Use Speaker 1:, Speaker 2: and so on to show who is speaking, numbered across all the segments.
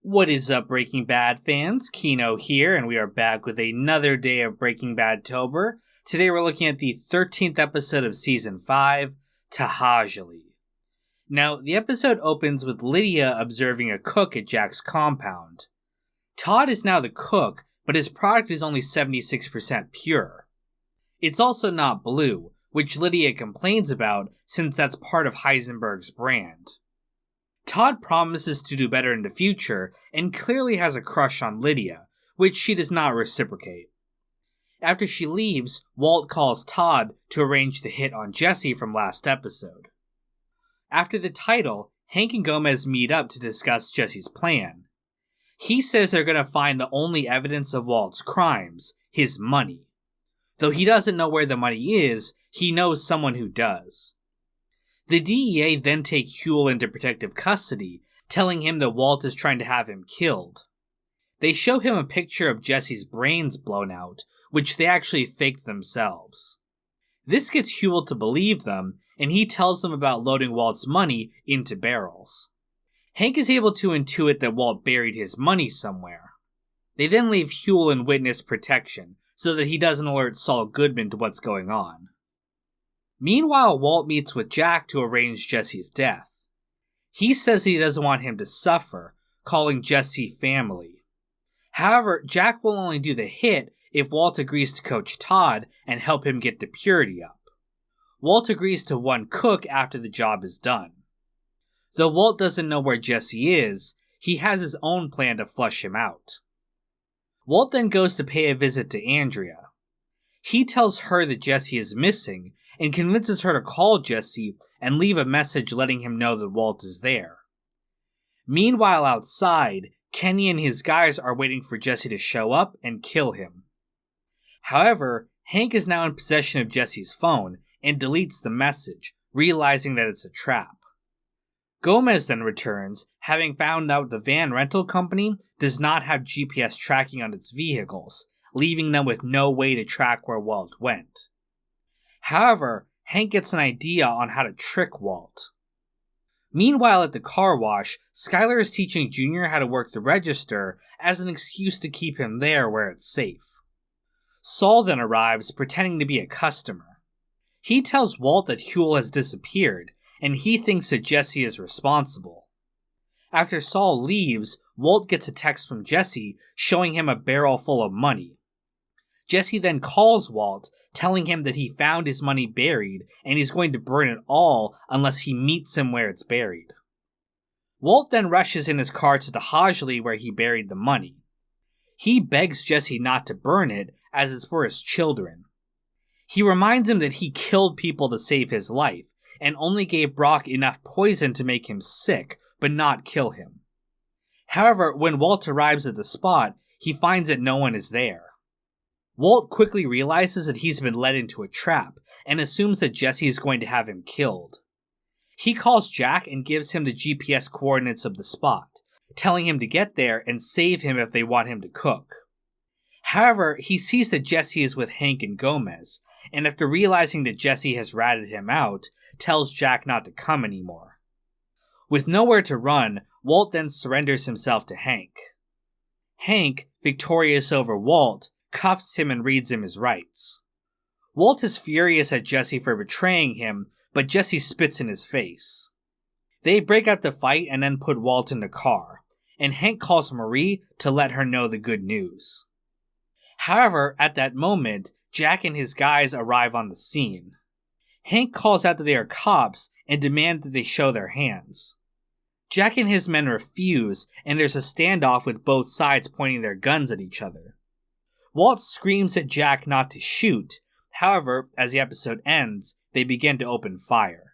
Speaker 1: What is up, Breaking Bad fans? Kino here, and we are back with another day of Breaking Bad-tober. Today we're looking at the 13th episode of Season 5, Tahajali. Now, the episode opens with Lydia observing a cook at Jack's compound. Todd is now the cook, but his product is only 76% pure. It's also not blue, which Lydia complains about since that's part of Heisenberg's brand. Todd promises to do better in the future and clearly has a crush on Lydia, which she does not reciprocate. After she leaves, Walt calls Todd to arrange the hit on Jesse from last episode. After the title, Hank and Gomez meet up to discuss Jesse's plan. He says they're going to find the only evidence of Walt's crimes, his money. Though he doesn't know where the money is, he knows someone who does. The DEA then take Huell into protective custody, telling him that Walt is trying to have him killed. They show him a picture of Jesse's brains blown out, which they actually faked themselves. This gets Huell to believe them, and he tells them about loading Walt's money into barrels. Hank is able to intuit that Walt buried his money somewhere. They then leave Huell in witness protection, so that he doesn't alert Saul Goodman to what's going on. Meanwhile, Walt meets with Jack to arrange Jesse's death. He says he doesn't want him to suffer, calling Jesse family. However, Jack will only do the hit if Walt agrees to coach Todd and help him get the purity up. Walt agrees to one cook after the job is done. Though Walt doesn't know where Jesse is, he has his own plan to flush him out. Walt then goes to pay a visit to Andrea. He tells her that Jesse is missing and convinces her to call Jesse and leave a message letting him know that Walt is there. Meanwhile outside, Kenny and his guys are waiting for Jesse to show up and kill him. However, Hank is now in possession of Jesse's phone and deletes the message, realizing that it's a trap. Gomez then returns, having found out the van rental company does not have GPS tracking on its vehicles, leaving them with no way to track where Walt went. However, Hank gets an idea on how to trick Walt. Meanwhile at the car wash, Skyler is teaching Junior how to work the register as an excuse to keep him there where it's safe. Saul then arrives, pretending to be a customer. He tells Walt that Huell has disappeared, and he thinks that Jesse is responsible. After Saul leaves, Walt gets a text from Jesse showing him a barrel full of money. Jesse then calls Walt, telling him that he found his money buried and he's going to burn it all unless he meets him where it's buried. Walt then rushes in his car to Tahajali where he buried the money. He begs Jesse not to burn it as it's for his children. He reminds him that he killed people to save his life and only gave Brock enough poison to make him sick, but not kill him. However, when Walt arrives at the spot, he finds that no one is there. Walt quickly realizes that he's been led into a trap, and assumes that Jesse is going to have him killed. He calls Jack and gives him the GPS coordinates of the spot, telling him to get there and save him if they want him to cook. However, he sees that Jesse is with Hank and Gomez, and after realizing that Jesse has ratted him out, tells Jack not to come anymore. With nowhere to run, Walt then surrenders himself to Hank. Hank, victorious over Walt, cuffs him and reads him his rights. Walt is furious at Jesse for betraying him, but Jesse spits in his face. They break up the fight and then put Walt in the car, and Hank calls Marie to let her know the good news. However, at that moment, Jack and his guys arrive on the scene. Hank calls out that they are cops and demands that they show their hands. Jack and his men refuse, and there's a standoff with both sides pointing their guns at each other. Walt screams at Jack not to shoot. However, as the episode ends, they begin to open fire.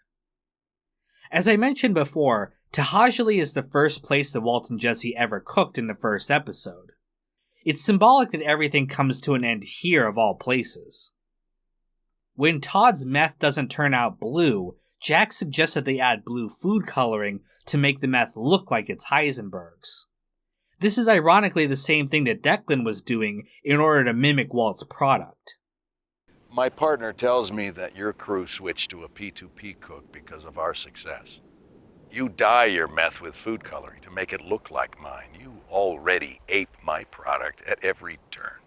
Speaker 1: As I mentioned before, Tahajali is the first place that Walt and Jesse ever cooked in the first episode. It's symbolic that everything comes to an end here of all places. When Todd's meth doesn't turn out blue, Jack suggests that they add blue food coloring to make the meth look like it's Heisenberg's. This is ironically the same thing that Declan was doing in order to mimic Walt's product.
Speaker 2: My partner tells me that your crew switched to a P2P cook because of our success. You dye your meth with food coloring to make it look like mine. You already ape my product at every turn.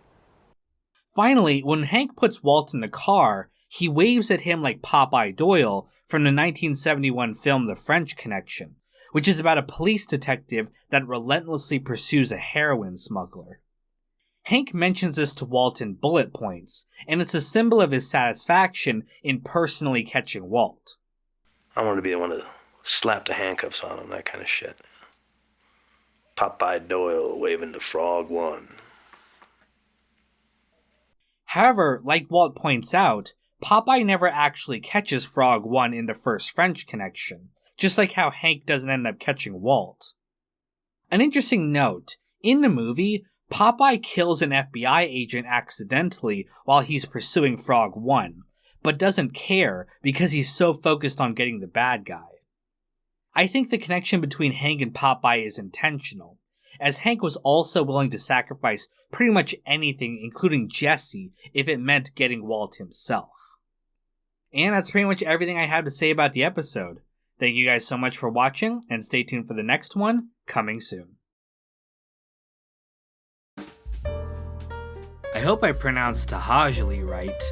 Speaker 1: Finally, when Hank puts Walt in the car, he waves at him like Popeye Doyle from the 1971 film The French Connection, which is about a police detective that relentlessly pursues a heroin smuggler. Hank mentions this to Walt in bullet points, and it's a symbol of his satisfaction in personally catching Walt.
Speaker 3: I wanted to be the one to slap the handcuffs on him, that kind of shit. Popeye Doyle waving to Frog 1.
Speaker 1: However, like Walt points out, Popeye never actually catches Frog 1 in the first French Connection, just like how Hank doesn't end up catching Walt. An interesting note, in the movie, Popeye kills an FBI agent accidentally while he's pursuing Frog 1, but doesn't care because he's so focused on getting the bad guy. I think the connection between Hank and Popeye is intentional, as Hank was also willing to sacrifice pretty much anything, including Jesse, if it meant getting Walt himself. And that's pretty much everything I have to say about the episode. Thank you guys so much for watching, and stay tuned for the next one, coming soon. I hope I pronounced Tahajali right.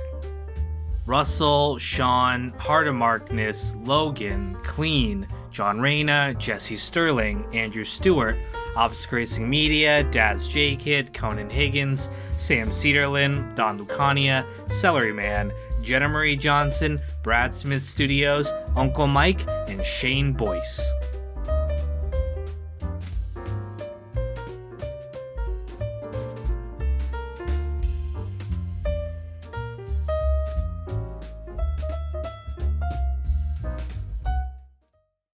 Speaker 1: Russell, Sean, Heart of Markness, Logan, Clean, John Reyna, Jesse Sterling, Andrew Stewart, Ops Racing Media, Daz J. Kid, Conan Higgins, Sam Cedarlin, Don Lucania, Celery Man, Jenna Marie Johnson, Brad Smith Studios, Uncle Mike, and Shane Boyce.